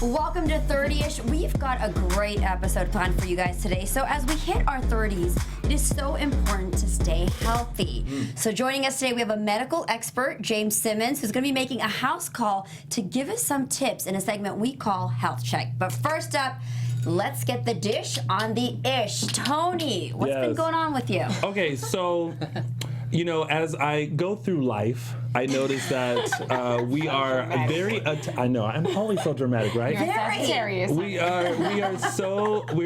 Welcome to 30ish. We've got a great episode planned for you guys today. So as we hit our 30s, it is so important to stay healthy. So joining us today, we have a medical expert, James Simmons, who's going to be making a house call to give us some tips in a segment we call Health Check. But first up, let's get the dish on the ish. Tony, what's been going on with you? Okay, so, you know, as I go through life, I notice that we are very. I know I'm always so dramatic, right? You're Sagittarius. We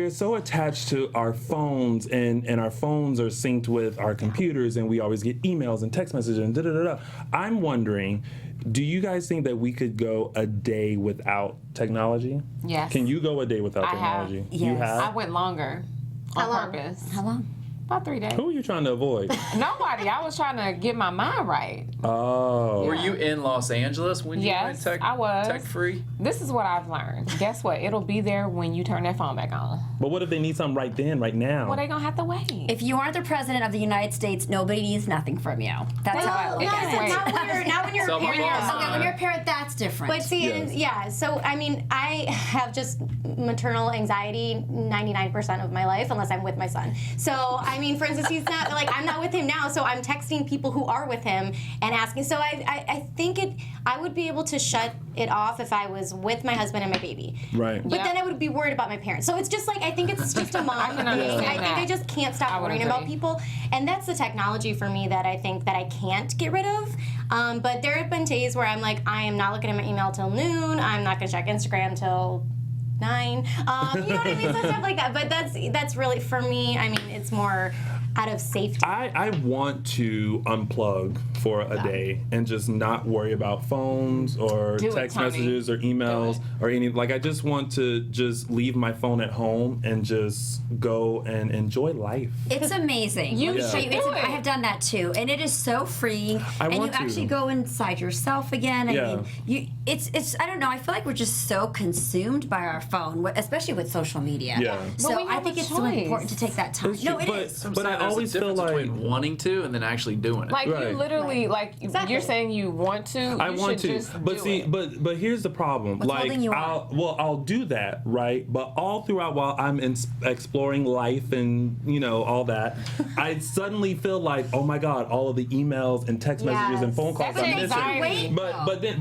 are so attached to our phones, and our phones are synced with our computers, and we always get emails and text messages and da-da-da-da. I'm wondering, do you guys think that we could go a day without technology? Yes. Can you go a day without technology? Have. You Yes. have? I went longer on purpose. How long? About 3 days. Who are you trying to avoid? Nobody. I was trying to get my mind right. Oh. Were you in Los Angeles when you Yes, went I was. tech free? This is what I've learned. Guess what? It'll be there when you turn that phone back on. But what if they need something right then, right now? Well, they gonna have to wait. If you aren't the president of the United States, nobody needs nothing from you. That's how I look at it. Wait. Not when you're So a parent. Okay, when you're a parent, that's different. But see, Yes. yeah, so I mean, I have just maternal anxiety 99% of my life, unless I'm with my son. So, I mean, for instance, he's not, like, I'm not with him now, so I'm texting people who are with him and asking. So I think I would be able to shut it off if I was with my husband and my baby. Right. But Yeah. then I would be worried about my parents. So it's just like, I think it's just a mom thing. understand I think that. I just can't I stop would worrying agree. about people. And that's the technology for me that I think that I can't get rid of. But there have been days where I'm like, I am not looking at my email till noon. I'm not going to check Instagram till 9. You know what I mean? So stuff like that. But that's really, for me, I mean, it's more out of safety. I want to unplug for a day and just not worry about phones or Do it, text Tony. messages or emails or any. Like, I just want to just leave my phone at home and just go and enjoy life. It's amazing. You Let me show should you. do I it. have done that too, and it is so freeing. I and want you to. actually go inside yourself again. Yeah. I mean, it's. I don't know. I feel like we're just so consumed by our phone, especially with social media. Yeah. So But we I have think a it's so choice. important to take that time. It's No, true, it but, is. But I always feel There's a like difference between wanting to and then actually doing it. Like Right. you literally, like Exactly. you're saying you want to. I you want should to, just but do see, it. but here's the problem. What's like, holding you I'll do that, right? But all throughout while I'm exploring life and all that, I suddenly feel like, oh my God, all of the emails and text messages and phone calls That's I'm missing. anxiety.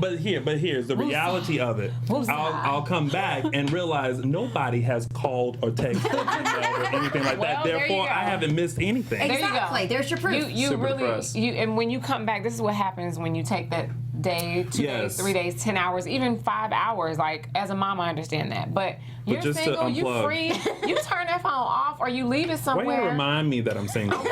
But here's the reality of it. I'll come back and realize nobody has called or texted or emailed or anything like Well, that. there you Therefore, go. I haven't missed anything. There you go. Exactly. There's your proof. You Super really depressed. and when you come back, this is what happens when you take that day, 2 Yes. days, 3 days, 10 hours, even 5 hours. Like as a mom, I understand that, but you're just to single, you unplug. free, you turn that phone off or you leave it Why somewhere. you remind me that I'm single?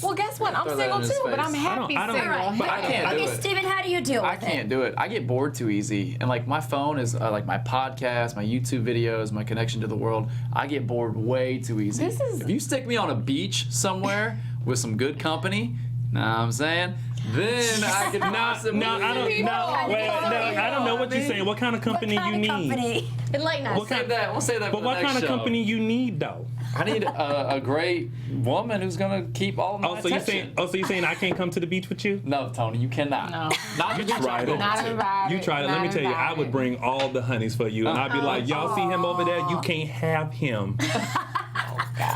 Well, guess what? I'm Throw that single in his too, but I'm face. happy I don't- single. All right. But I can't do Okay, it. Steven, how do you deal with I can't do it. I get bored too easy. And like my phone is like my podcast, my YouTube videos, my connection to the world. I get bored way too easy. This is- If you stick me on a beach somewhere with some good company, know what I'm saying? Then I could possibly. I don't know what you're saying. What kind of company What kind you of need? company? Enlighten us. What kind- We'll say that. But for what the next kind of show. company you need though? I need a great woman who's gonna keep all of my So attention. you're saying I can't come to the beach with you? No, Tony, you cannot. No. Not You the beach tried I'm it. going Not to. invited. You tried it. Let not me tell you, I would invited. bring all the honeys for you, and I'd be like, y'all see him over there? You can't have him.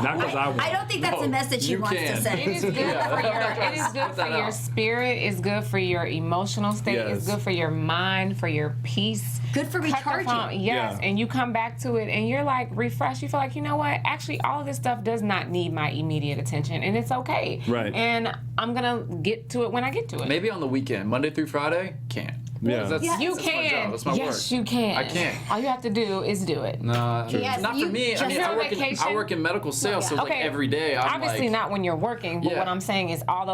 Not because I want. I don't think that's a message he you wants can. to It send. is good for your. It is good Put for that your out. spirit. It's good for your emotional state. Yes. It's good for your mind, for your peace. Good for Cut the recharging. phone- Yes, Yeah. and you come back to it, and you're like refreshed. You feel like, you know what? Actually, all of this stuff does not need my immediate attention, and it's okay. Right. And I'm gonna get to it when I get to it. Maybe on the weekend, Monday through Friday, can't. Yeah. That's, You that's my can. job. That's my yes, work. you can. I can't. All you have to do is do it. No, Yes, not for you me. I just mean, on I vacation. work in medical sales, so it's like Okay. every day. I'm Obviously like, not when you're working, but Yeah. what I'm saying is all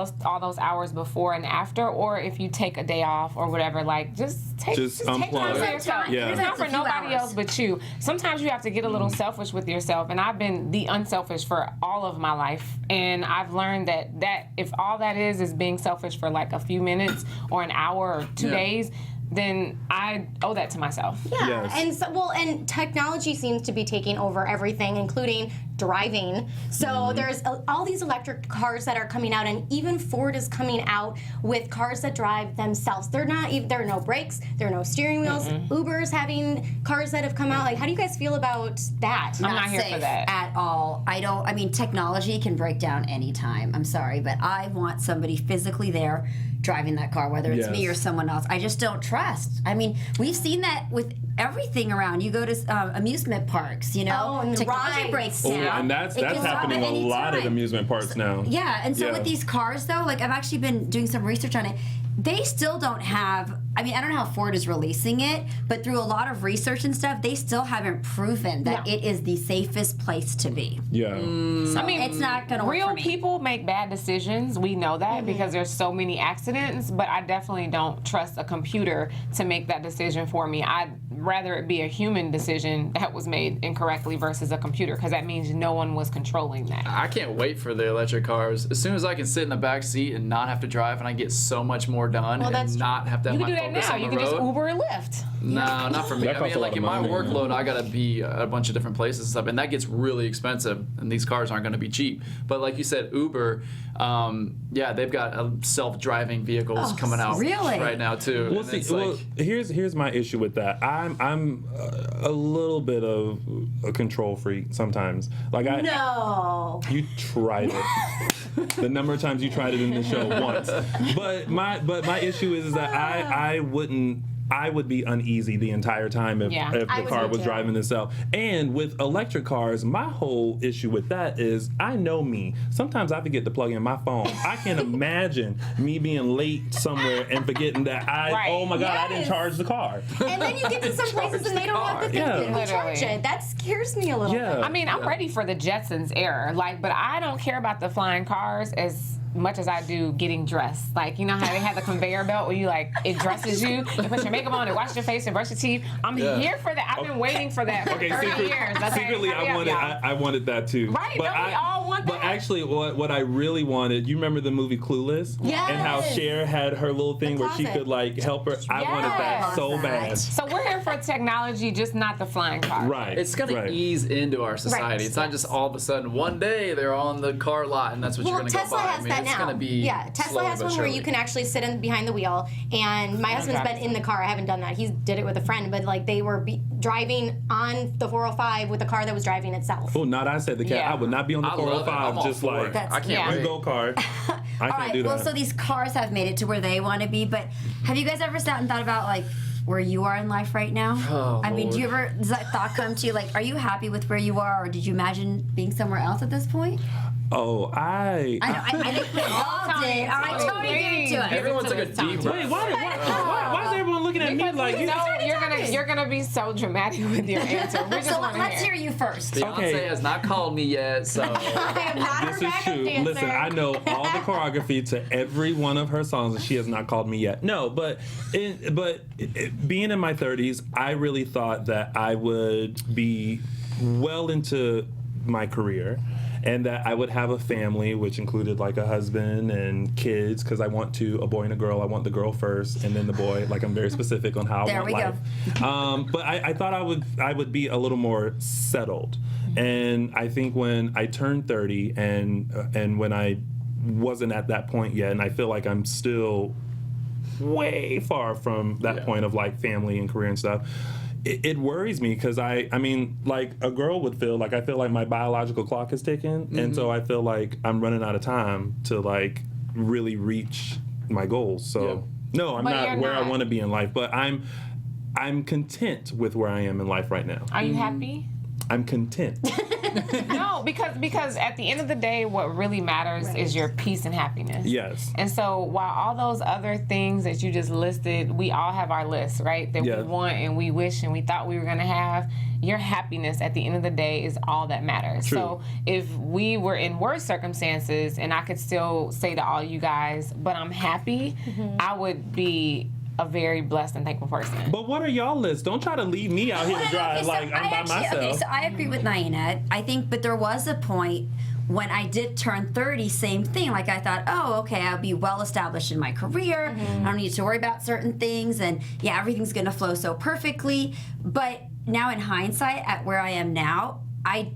those hours before and after, or if you take a day off or whatever, like just take Just take time unplug. for yourself. Yeah. It's not for It's a few nobody hours. else but you. Sometimes you have to get a little selfish with yourself, and I've been the unselfish for all of my life, and I've learned that if all that is being selfish for like a few minutes or an hour or 2 Yeah. days, then I owe that to myself. Yeah, Yes. and and technology seems to be taking over everything, including driving. So there's all these electric cars that are coming out, and even Ford is coming out with cars that drive themselves. There are no brakes, there are no steering wheels. Uber's having cars that have come out. Like, how do you guys feel about that? I'm not here for safe that. at all. I mean, technology can break down anytime. I'm sorry, but I want somebody physically there driving that car, whether it's me Yes. or someone else. I just don't trust. I mean, we've seen that with everything around. You go to amusement parks, you know, Oh, and the technology rides. breaks Oh, down. and that's It can stop happening at a any lot at time. amusement parks now. Yeah, and so Yeah. with these cars, though, like I've actually been doing some research on it. They still don't have, I mean, I don't know how Ford is releasing it, but through a lot of research and stuff, they still haven't proven that No. it is the safest place to be. Yeah. So I mean, it's not going to work real for me. people make bad decisions. We know that because there's so many accidents, but I definitely don't trust a computer to make that decision for me. I'd rather it be a human decision that was made incorrectly versus a computer, because that means no one was controlling that. I can't wait for the electric cars. As soon as I can sit in the back seat and not have to drive, and I get so much more done Well, that's and not have to have You my can do that focus now. on the You can just road. Uber and Lyft. No, not for me. That I costs mean, a lot like of in my money, workload, I gotta be at a bunch of different places and stuff, and that gets really expensive. And these cars aren't going to be cheap. But like you said, Uber, yeah, they've got self-driving vehicles coming out really? right now too. Well, And see, it's like, here's my issue with that. I'm a little bit of a control freak sometimes. Like No. you tried it. The number of times you tried it in the show once. But my issue is that I would be uneasy the entire time if Yeah. the I would car be was too. driving itself. And with electric cars, my whole issue with that is I know me. Sometimes I forget to plug in my phone. I can imagine me being late somewhere and forgetting that Right. oh my God, I didn't Yes. charge the car. And then you get to some places and they don't have the thing Yeah. to charge Literally. it. That scares me a little Yeah. bit. I mean, I'm ready for the Jetsons era, but I don't care about the flying cars as much as I do getting dressed. Like, you know how they have the conveyor belt where it dresses you, you put your makeup on, it washes your face and brush your teeth. I'm here for that. I've been waiting for that for 30 years. Okay, secretly hurry up, I wanted y'all. I wanted that too. Right, don't we all want But that? actually, what I really wanted, you remember the movie Clueless? Yes. And how Cher had her little thing where she closet. could like help her. I wanted that Yes. so bad. So we're here for technology, just not the flying car. Right. it's going right. to ease into our society. Right. It's not just all of a sudden one day they're on the car lot and that's what you're Well, going to go Tesla buy. has I mean, that it's now. going to be Yeah, Tesla slowly has but one where surely. you can actually sit behind the wheel. And my husband's been in the car. I haven't done that. He did it with a friend, but like they were driving on the 405 with the car that was driving itself. Oh, not I said the cat. Yeah. I would not be on the I love it. I'm 405 all just for like it. That's- I can't yeah. you wait. go car. I All can't right, do that. well, so these cars have made it to where they want to be, but have you guys ever sat and thought about like where you are in life right now? Oh, I mean, does that thought come to you? Like, are you happy with where you are, or did you imagine being somewhere else at this point? oh, I know, I think we all did. All right, Tony, give it to us. Everyone took a deep breath. wait, why is everyone looking at me Because like we you? know you're gonna be so dramatic with your answer. We just So want to let's hear you first. Beyonce Okay. has not called me yet, so I am not This her is backup true. dancer. Listen, I know all the choreography to every one of her songs, and she has not called me yet. No, but being in my 30s, I really thought that I would be well into my career, and that I would have a family, which included like a husband and kids, because I want a boy and a girl. I want the girl first, and then the boy. Like I'm very specific on how I There want we go. life. But I thought I would be a little more settled, and I think when I turned 30 and when I wasn't at that point yet, and I feel like I'm still way far from that point of like family and career and stuff. It worries me because I mean, like a girl would feel like I feel like my biological clock is ticking, and so I feel like I'm running out of time to like really reach my goals. So no, I'm But not you're where I not. want to be in life, but I'm content with where I am in life right now. Are you happy? I'm content. No, because at the end of the day, what really matters is your peace and happiness. Yes. And so while all those other things that you just listed, we all have our lists, right? That Yeah. we want and we wish and we thought we were going to have. Your happiness at the end of the day is all that matters. True. So if we were in worse circumstances and I could still say to all you guys, but I'm happy, I would be a very blessed and thankful person. But what are y'all lists? Don't try to leave me out here to Well, drive okay, so like I'm I by actually, myself. Okay, so I agree with Niena. I think, but there was a point when I did turn 30, same thing. Like I thought, oh, okay, I'll be well established in my career. I don't need to worry about certain things, and yeah, everything's gonna flow so perfectly. But now in hindsight, at where I am now,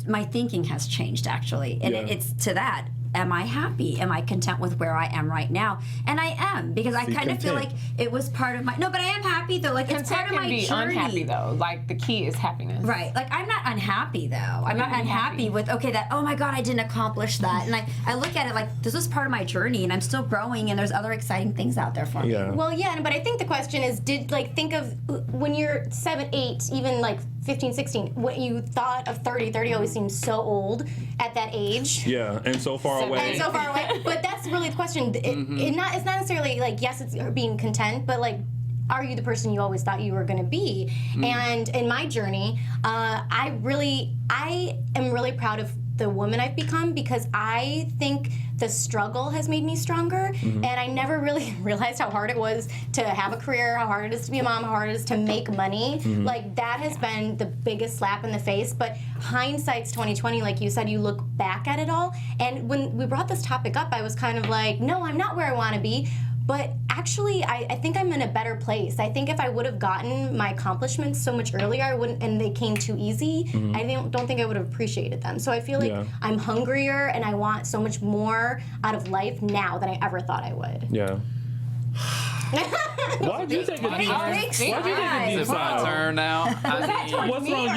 my thinking has changed actually, and it's to that. Am I happy? Am I content with where I am right now? And I am, because I kind of feel like it was part of my. No, but I am happy though. Like it's part of my can be journey. Unhappy though. Like the key is happiness. Right. Like I'm not unhappy though. I'm not unhappy with that. Oh my God, I didn't accomplish that. And I look at it like this was part of my journey, and I'm still growing, and there's other exciting things out there for me. Well, yeah, but I think the question is, think of when you're 7, 8, even like 15, 16, when you thought of 30. 30 always seems so old at that age. Yeah, and so far away. And so far away. But that's really the question. It's not necessarily like, yes, it's being content, but like, are you the person you always thought you were going to be? And in my journey, I am really proud of the woman I've become, because I think the struggle has made me stronger, and I never really realized how hard it was to have a career, how hard it is to be a mom, how hard it is to make money. Like that has been the biggest slap in the face. But hindsight's 2020, like you said, you look back at it all. And when we brought this topic up, I was kind of like, no, I'm not where I want to be. But actually, I think I'm in a better place. I think if I would have gotten my accomplishments so much earlier, I wouldn't, and they came too easy, I don't think I would have appreciated them. So I feel like I'm hungrier, and I want so much more out of life now than I ever thought I would. Yeah. Why'd you take a deep It's my turn now. What's wrong?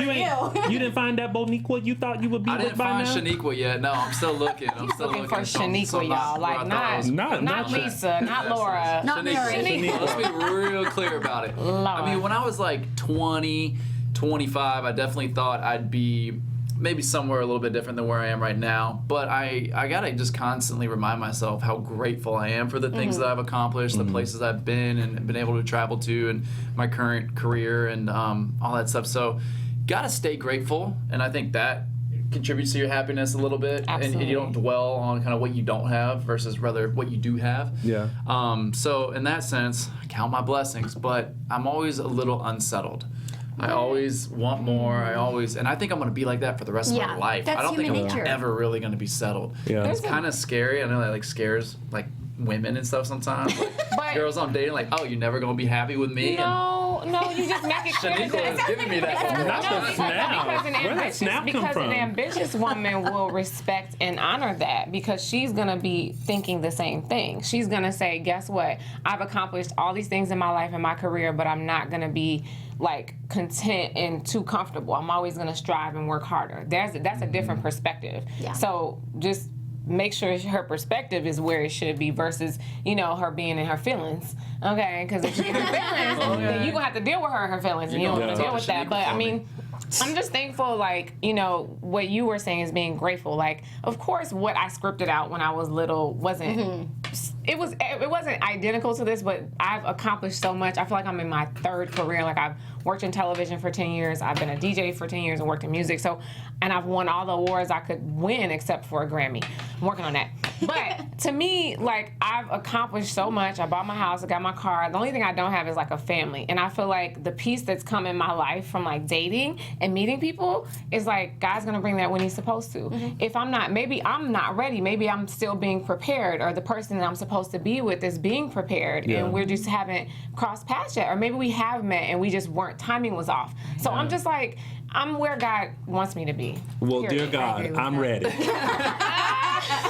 You didn't find that Boniqua you thought you would be I with didn't by find now? Shaniqua yet. No, I'm still looking. I'm still Looking for So Shaniqua, y'all. Like not Lisa, not Laura. Not Mary. Let's be real clear about it. Lord. I mean, when I was like 20, 25, I definitely thought I'd be maybe somewhere a little bit different than where I am right now. But I gotta just constantly remind myself how grateful I am for the things that I've accomplished, the places I've been and been able to travel to, and my current career and all that stuff. So gotta stay grateful, and I think that contributes to your happiness a little bit. Absolutely. And you don't dwell on kind of what you don't have versus rather what you do have. Yeah. So in that sense, I count my blessings, but I'm always a little unsettled. I always want more. And I think I'm going to be like that for the rest of my life. That's I don't think human I'm nature. ever really going to be settled. Yeah. It's kind of scary. I know that like scares like women and stuff sometimes. Like, But- girls I'm dating, like, oh, you're never going to be happy with me. No, you just make it clear Shaniqua is giving me that. Not the snap. Where did that snap come because from? an ambitious woman will respect and honor that, because she's gonna be thinking the same thing. She's gonna say, guess what? I've accomplished all these things in my life and my career, but I'm not gonna be like content and too comfortable. I'm always gonna strive and work harder. That's a different perspective. Yeah. So just make sure her perspective is where it should be versus, her being in her feelings. Okay? Because if she's in her feelings, then you're going to have to deal with her and her feelings, and you don't want to deal with that. But, I mean, I'm just thankful, like, what you were saying is being grateful. Like, of course, what I scripted out when I was little wasn't... It wasn't identical to this, but I've accomplished so much. I feel like I'm in my third career. Like, I've worked in television for 10 years. I've been a DJ for 10 years and worked in music. And I've won all the awards I could win except for a Grammy. I'm working on that. But to me, like, I've accomplished so much. I bought my house, I got my car. The only thing I don't have is like a family. And I feel like the peace that's come in my life from like dating and meeting people is like, God's gonna bring that when he's supposed to. If I'm not, maybe I'm not ready. Maybe I'm still being prepared, or the person that I'm supposed to be with is being prepared, and we're just haven't crossed paths yet. Or maybe we have met and we just weren't, timing was off. So I'm just like, I'm where God wants me to be. Well, Period. dear God, I'm ready.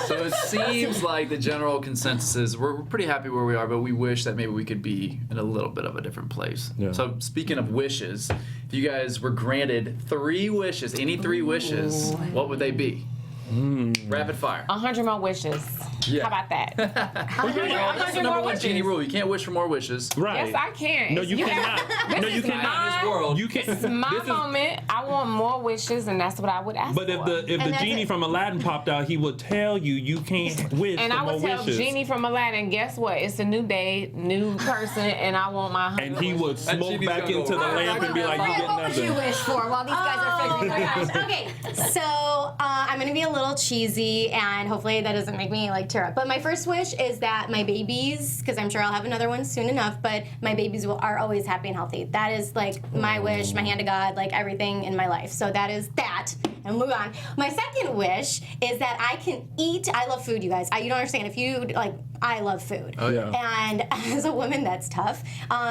So it seems like the general consensus is we're pretty happy where we are, but we wish that maybe we could be in a little bit of a different place. Yeah. So speaking of wishes, if you guys were granted 3 wishes, any 3 wishes, what would they be? Rapid fire. 100 more wishes. Yeah. How about that? That's the 100 number more 1 wishes. genie rule. You can't wish for more wishes. Right. Yes, I can. No, you cannot. No, you is cannot. my- You can't. It's my This is- moment. I want more wishes, and that's what I would ask But for. if the that's genie it. from Aladdin popped out, he would tell you can't wish and for I more would tell wishes. Genie from Aladdin, guess what? It's a new day, new person, and I want my 100 And he would wishes. smoke genie's back gonna go into the right lamp and be like, you What get would you nothing. wish for while these guys are Oh figuring my that out? gosh. Okay, so I'm gonna be a little cheesy, and hopefully that doesn't make me like tear up. But my first wish is that my babies, because I'm sure I'll have another one soon enough, but my babies are always happy and healthy. That is like my wish, my hand to God, like everything in my life. So that is that. and move on. My second wish is that I can eat. I love food, you guys. You don't understand. If you, like, I love food. Oh, yeah. And as a woman, that's tough.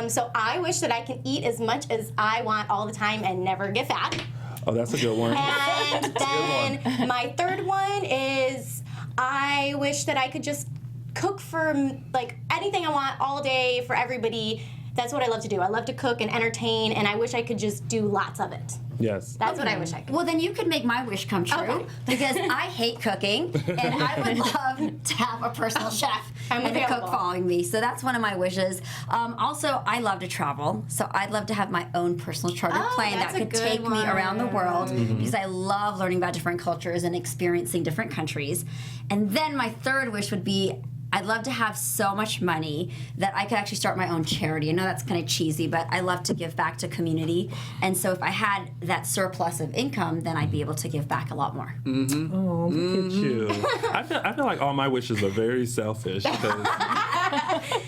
So I wish that I can eat as much as I want all the time and never get fat. Oh, that's a good one. And then my third one is I wish that I could just cook for, like, anything I want all day for everybody. That's what I love to do. I love to cook and entertain, and I wish I could just do lots of it. Yes. That's what I wish I could. Well, then you could make my wish come true Okay. because I hate cooking and I would love to have a personal chef I'm and a cook available. following me. So that's one of my wishes. Also, I love to travel, so I'd love to have my own personal chartered Oh, plane that that's a could good take me around the world Mm-hmm. because I love learning about different cultures and experiencing different countries. And then my third wish would be I'd love to have so much money that I could actually start my own charity. I know that's kind of cheesy, but I love to give back to community. And so if I had that surplus of income, then I'd be able to give back a lot more. Oh, look at you. I feel like all my wishes are very selfish because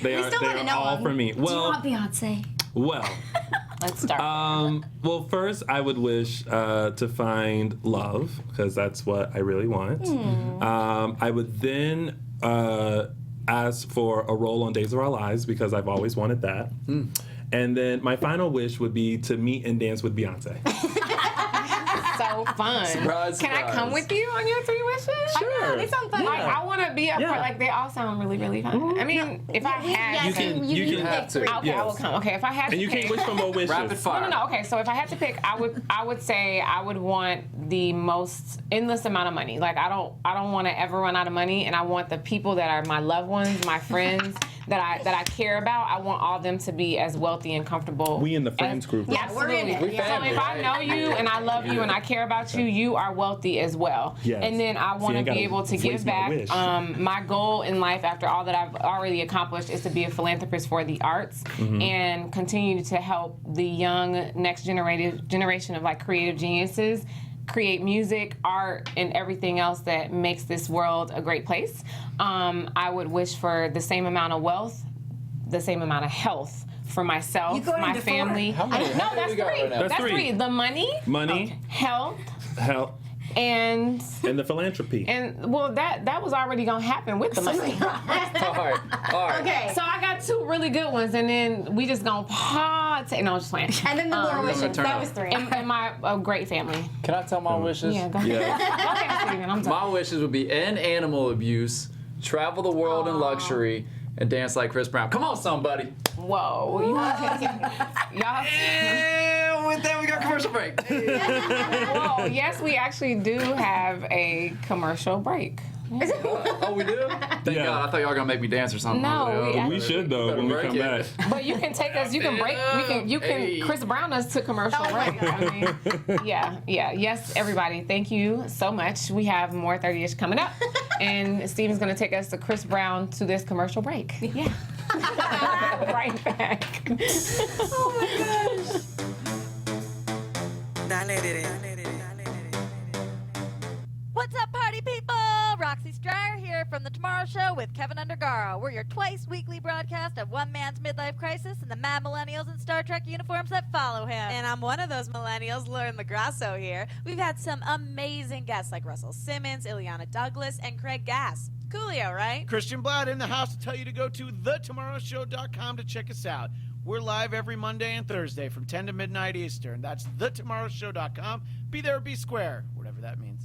they are still wanna know all them. for me. Do you want Beyonce? Well. Let's start. Well, first, I would wish to find love because that's what I really want. I would then ask for a role on Days of Our Lives because I've always wanted that. And then my final wish would be to meet and dance with Beyonce. So fun. Surprise, Can I come surprise. with you on your 3 wishes? Sure. They sound fun. Like, I want to be a Yeah. part. Like, they all sound really, really fun. I mean, if I had You to. can- you you can pick have to. three. Okay, I will Yes. come. Okay, if I had to And you pick. can't wish for more wishes. Rapid fire. No. Okay, so if I had to pick, I would say I would want the most endless amount of money. Like I don't want to ever run out of money, and I want the people that are my loved ones, my friends that I care about. I want all of them to be as wealthy and comfortable. We in the friends group. Yeah, we're in absolutely. it. We family, So if I right? know you and I love you and I care about you, you are wealthy as well. Yes. And then I want I to gotta be able to voice give my back. wish. My goal in life, after all that I've already accomplished, is to be a philanthropist for the arts Mm-hmm. and continue to help the young next generation of like creative geniuses create music, art, and everything else that makes this world a great place. I would wish for the same amount of wealth, the same amount of health for myself, You going my into four. family. How many- how No, many that's we got 3. right now? That's That's three. 3. The money, Money, health, health, and and the philanthropy. well, that was already gonna happen with the money. All right. All right. Okay. So I got 2 really good ones, and then we just gonna party. No, I'm just playing. And then the more wishes. turn That up. was 3. And my great family. Can I tell my wishes? Yeah, go ahead. Yeah. Okay, Steven, I'm done. My wishes would be end animal abuse, travel the world in luxury, and dance like Chris Brown. Come on, somebody. Whoa, y'all. And with that, we got commercial break. Whoa, yes, we actually do have a commercial break. Oh, we do? Thank Yeah. God. I thought y'all were gonna make me dance or something. No, I was like, we oh, We should though when we break come it. back. But you can take us. You can break. You can Hey. Chris Brown us to commercial Oh my break. I mean, yeah. Yes, everybody. Thank you so much. We have more 30ish coming up, and Steven's gonna take us to Chris Brown to this commercial break. Yeah. Right back. What's up, party people? Roxy Stryer here from The Tomorrow Show with Keven Undergaro. We're your twice weekly broadcast of one man's midlife crisis and the mad millennials in Star Trek uniforms that follow him. And I'm one of those millennials, Lauren LaGrasso here. We've had some amazing guests like Russell Simmons, Ileana Douglas, and Craig Gass. Coolio, right? Christian Blatt in the house to tell you to go to thetomorrowshow.com to check us out. We're live every Monday and Thursday from 10 to midnight Eastern. That's thetomorrowshow.com. Be there or be square, whatever that means.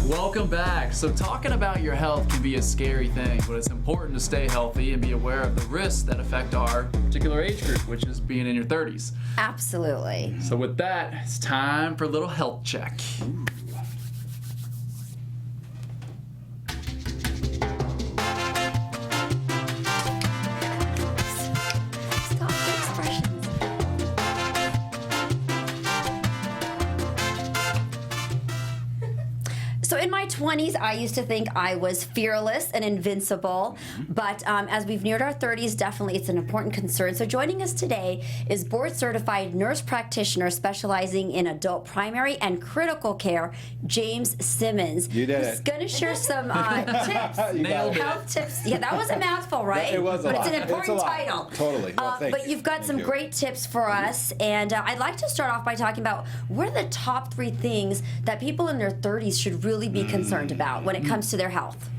Welcome back. So talking about your health can be a scary thing, but it's important to stay healthy and be aware of the risks that affect our particular age group, which is being in your 30s. Absolutely. So with that, it's time for a little health check. Stop the expressions. So in my 20s, I used to think I was fearless and invincible, but as we've neared our 30s, definitely it's an important concern. So joining us today is board-certified nurse practitioner specializing in adult primary and critical care, James Simmons. You did Who's it. going to share some tips, Nailed it. health tips. Yeah, that was a mouthful, right? It was a but lot. it's an It's a important lot. title. Totally. Well, thank but you. you've got Thank some you. great tips for us, and I'd like to start off by talking about what are the top 3 things that people in their 30s should really be concerned about when it comes to their health?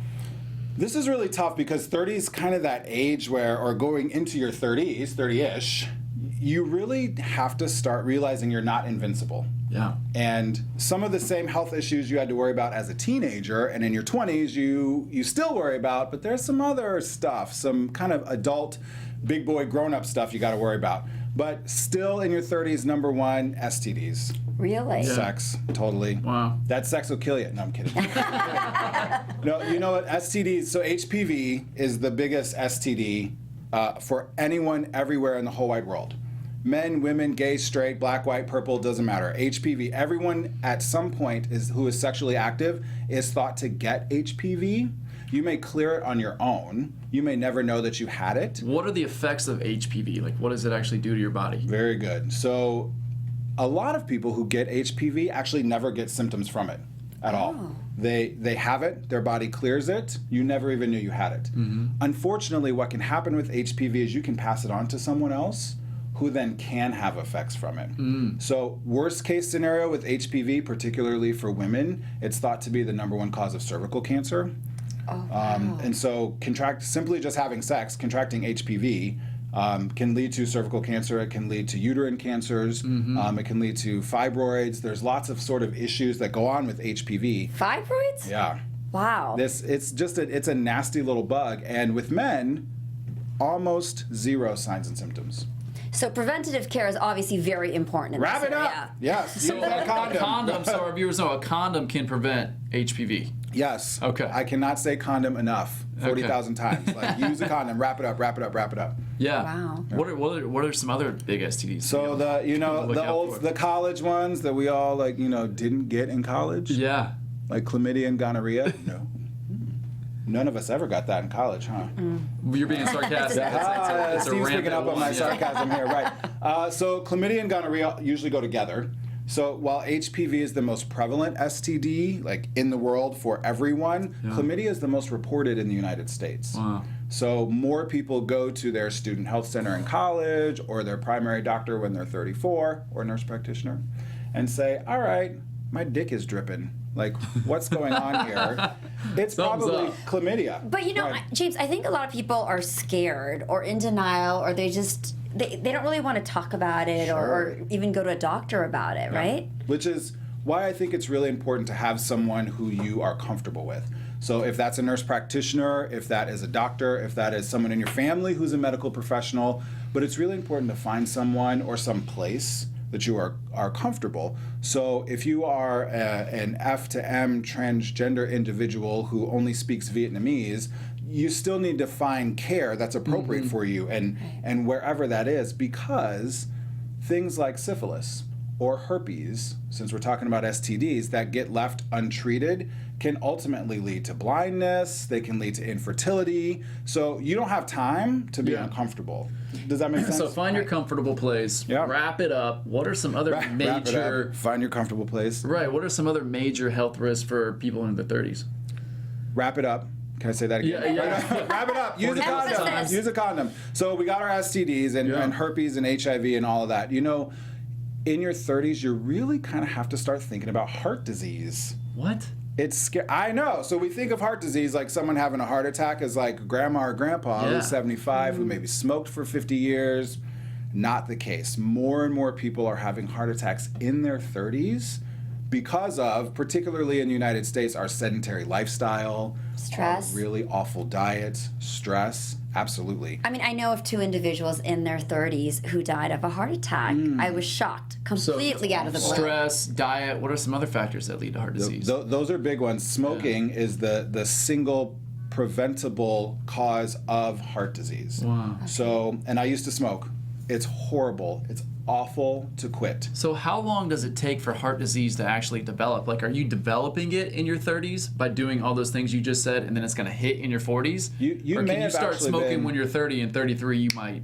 This is really tough because 30 is kind of that age where, or going into your 30s, 30-ish, you really have to start realizing you're not invincible. Yeah. And some of the same health issues you had to worry about as a teenager and in your 20s you still worry about, but there's some other stuff, some kind of adult, big boy, grown-up stuff you got to worry about. But still in your 30s, number 1, STDs. Really? Sex, totally. Wow. That sex will kill you. No, I'm kidding. No, you know what? STDs, so HPV is the biggest STD for anyone everywhere in the whole wide world. Men, women, gay, straight, black, white, purple, doesn't matter. HPV, everyone at some point who is sexually active is thought to get HPV. You may clear it on your own. You may never know that you had it. What are the effects of HPV? Like, what does it actually do to your body? Very good. So a lot of people who get HPV actually never get symptoms from it at all. They have it, their body clears it, you never even knew you had it. Unfortunately, what can happen with HPV is you can pass it on to someone else who then can have effects from it. So worst case scenario with HPV, particularly for women, it's thought to be the #1 cause of cervical cancer. And so simply just having sex, contracting HPV, can lead to cervical cancer. It can lead to uterine cancers. It can lead to fibroids. There's lots of sort of issues that go on with HPV. Fibroids? Yeah. Wow. It's a nasty little bug. And with men, almost 0 signs and symptoms. So preventative care is obviously very important in Wrap this it up. area. Yes. So Use a condom. so our viewers know a condom can prevent HPV. Yes. Okay. I cannot say condom enough. 40,000 times. Like, use a condom. Wrap it up. Wrap it up. Wrap it up. Yeah. Wow. What are some other big STDs? So the college ones that we all didn't get in college. Yeah. Like chlamydia and gonorrhea. No. None of us ever got that in college, huh? You're being sarcastic. It's a Steve's picking rampant up on my one, yeah. sarcasm here, right? So chlamydia and gonorrhea usually go together. So while HPV is the most prevalent STD, like in the world for everyone, chlamydia is the most reported in the United States. Wow. So more people go to their student health center in college or their primary doctor when they're 34 or nurse practitioner and say, all right, my dick is dripping. Like, what's going on here? It's Thumbs probably up. chlamydia. But Right. James, I think a lot of people are scared or in denial, or they don't really want to talk about it or even go to a doctor about it, right? Which is why I think it's really important to have someone who you are comfortable with. So if that's a nurse practitioner, if that is a doctor, if that is someone in your family who's a medical professional, but it's really important to find someone or some place that you are comfortable. So if you are an F to M transgender individual who only speaks Vietnamese, you still need to find care that's appropriate for you and wherever that is, because things like syphilis or herpes, since we're talking about STDs, that get left untreated can ultimately lead to blindness, they can lead to infertility. So you don't have time to be uncomfortable. Does that make sense? So find your comfortable place, Yeah. wrap it up. What are some other Wrap it major... up. Find your comfortable place. Right, what are some other major health risks for people in their 30s? Wrap it up. Can I say that again? Yeah. Wrap it up. Use a Emphasis. condom. Use a condom. So we got our STDs and herpes and HIV and all of that. You know, in your 30s, you really kind of have to start thinking about heart disease. What? It's scary. I know. So we think of heart disease like someone having a heart attack as like grandma or grandpa who's 75 who maybe smoked for 50 years. Not the case. More and more people are having heart attacks in their 30s because of, particularly in the United States, our sedentary lifestyle, Stress. our really awful diet, stress. Absolutely. I mean, I know of 2 individuals in their 30s who died of a heart attack. I was shocked, completely out of the blue. Stress, diet, what are some other factors that lead to heart disease? Those are big ones. Smoking is the single preventable cause of heart disease. Wow. So, and I used to smoke. It's horrible. It's awful to quit. So how long does it take for heart disease to actually develop? Like, are you developing it in your 30s by doing all those things you just said, and then it's going to hit in your 40s? You or may can you have start actually smoking been- when you're 30 and 33 you might?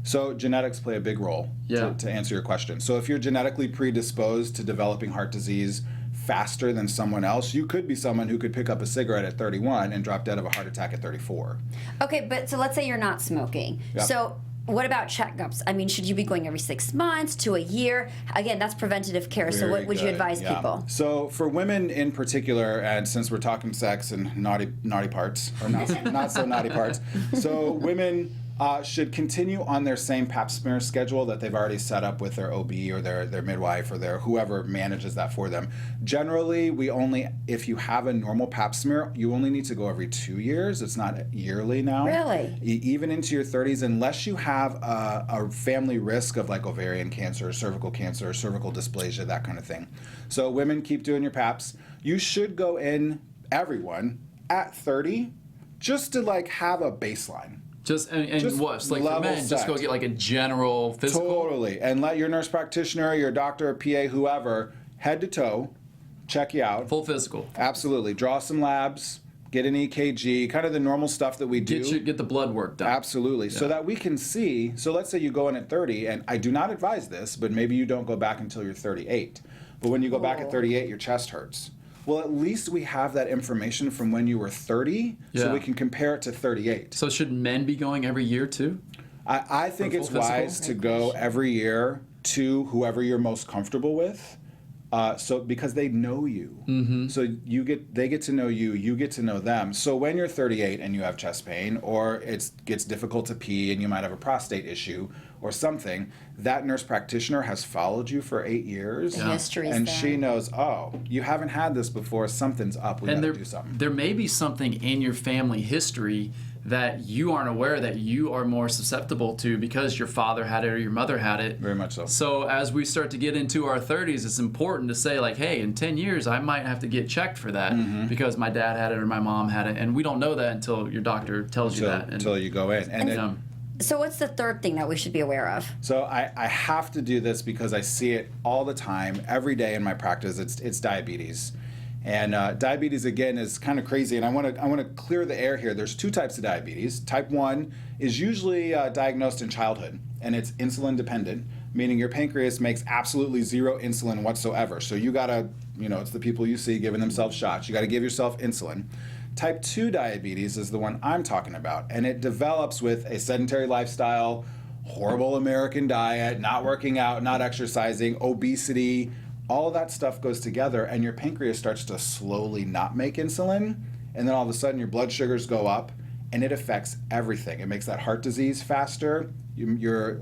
So genetics play a big role to answer your question. So if you're genetically predisposed to developing heart disease faster than someone else, you could be someone who could pick up a cigarette at 31 and drop dead of a heart attack at 34. Okay, but so let's say you're not smoking. Yep. So what about checkups? I mean, should you be going every 6 months to a year? Again, that's preventative care. So what Very would you good. advise Yeah. people? So for women in particular, and since we're talking sex and naughty parts, or not so naughty parts, so women should continue on their same pap smear schedule that they've already set up with their OB or their midwife or their whoever manages that for them. Generally, if you have a normal pap smear, you only need to go every 2 years. It's not yearly now. Really? Even into your 30s, unless you have a family risk of like ovarian cancer, cervical dysplasia, that kind of thing. So women, keep doing your paps. You should go in, everyone, at 30, just to like have a baseline. Just what? Like for level men, just go set. get like a general physical. Totally. And let your nurse practitioner, your doctor, PA, whoever, head to toe, check you out. Full physical. Absolutely. Draw some labs, get an EKG, kind of the normal stuff that we do. Get the blood work done. Absolutely. So that we can see. So let's say you go in at 30, and I do not advise this, but maybe you don't go back until you're 38. But when you go back at 38, your chest hurts. Well, at least we have that information from when you were 30, so we can compare it to 38. So should men be going every year too? I think it's wise to go every year to whoever you're most comfortable with. Because they know you, so they get to know you, you get to know them. So when you're 38 and you have chest pain, or it gets difficult to pee and you might have a prostate issue or something, that nurse practitioner has followed you for 8 years, The history's and there. she knows, oh, you haven't had this before, something's up, we gotta do something. There may be something in your family history that you aren't aware that you are more susceptible to because your father had it or your mother had it. Very much so. So as we start to get into our 30s, it's important to say like, hey, in 10 years, I might have to get checked for that because my dad had it or my mom had it. And we don't know that until your doctor tells you that. Until you go in. So what's the third thing that we should be aware of? So I have to do this because I see it all the time, every day in my practice. It's diabetes. And diabetes, again, is kind of crazy, and I want to clear the air here. There's two types of diabetes. Type 1 is usually diagnosed in childhood, and it's insulin dependent, meaning your pancreas makes absolutely zero insulin whatsoever. So you gotta, it's the people you see giving themselves shots. You gotta give yourself insulin. Type 2 diabetes is the one I'm talking about, and it develops with a sedentary lifestyle, horrible American diet, not working out, not exercising, obesity. All of that stuff goes together, and your pancreas starts to slowly not make insulin, and then all of a sudden your blood sugars go up, and it affects everything. It makes that heart disease faster. You're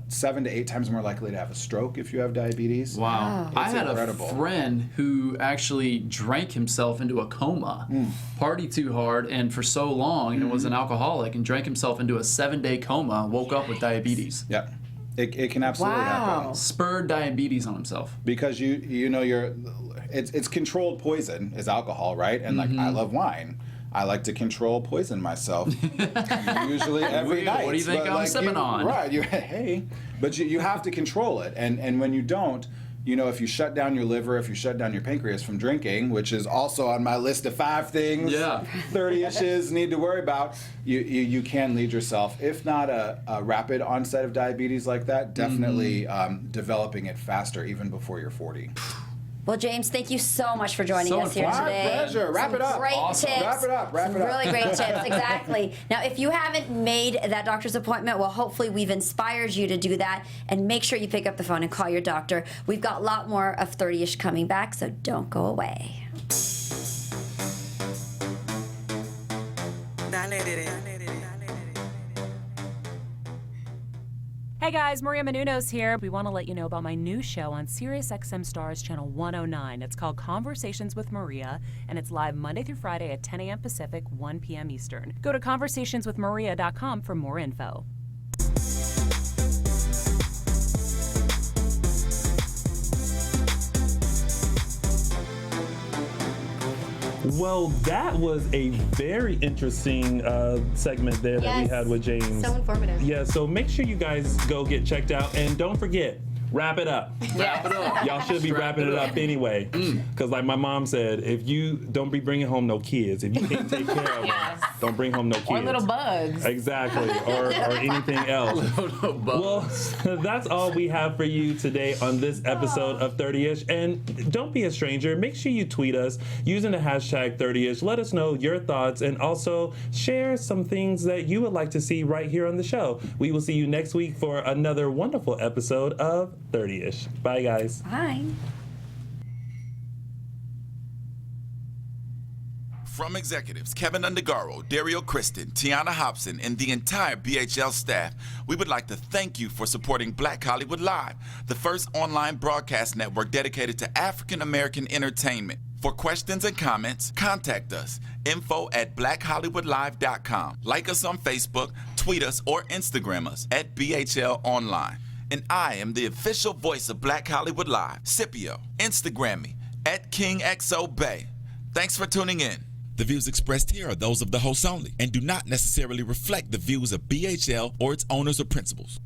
7 to 8 times more likely to have a stroke if you have diabetes. Wow. I had incredible. a friend who actually drank himself into a coma, partied too hard, and for so long, and was an alcoholic, and drank himself into a 7-day coma, woke up with diabetes. Yep. It can absolutely happen. Spurred diabetes on himself. Because it's controlled poison is alcohol, right? And like I love wine. I like to control poison myself, usually every night. What do you think I'm sipping on? Right, but you have to control it, and when you don't, if you shut down your liver, if you shut down your pancreas from drinking, which is also on my list of 5 things 30-ishes need to worry about, you can lead yourself, if not a rapid onset of diabetes like that, definitely developing it faster even before you're 40. Well, James, thank you so much for joining us here today. My pleasure. Wrap it up. Great Awesome. tips. Wrap it up. Really great tips. Exactly. Now, if you haven't made that doctor's appointment, well, hopefully we've inspired you to do that. And make sure you pick up the phone and call your doctor. We've got a lot more of 30-ish coming back, so don't go away. Hey guys, Maria Menounos here. We want to let you know about my new show on SiriusXM Stars Channel 109. It's called Conversations with Maria, and it's live Monday through Friday at 10 a.m. Pacific, 1 p.m. Eastern. Go to conversationswithmaria.com for more info. Well, that was a very interesting segment there that we had with James. So informative. Yeah, so make sure you guys go get checked out. And don't forget, wrap it up. Wrap it up. Y'all should be wrapping it up anyway. Because like my mom said, if you don't be bringing home no kids, if you can't take care of them, don't bring home no kids. Or little bugs. Exactly, or anything else. Well, that's all we have for you today on this episode of 30ish. And don't be a stranger. Make sure you tweet us using the hashtag 30ish. Let us know your thoughts and also share some things that you would like to see right here on the show. We will see you next week for another wonderful episode of 30ish. Bye, guys. Bye. From executives Keven Undergaro, Dario Kristen, Tiana Hobson, and the entire BHL staff, we would like to thank you for supporting Black Hollywood Live, the first online broadcast network dedicated to African American entertainment. For questions and comments, contact us, info@blackhollywoodlive.com. Like us on Facebook, tweet us, or Instagram us at BHL Online. And I am the official voice of Black Hollywood Live, Scipio. Instagram me @KingXOBay. Thanks for tuning in. The views expressed here are those of the hosts only and do not necessarily reflect the views of BHL or its owners or principals.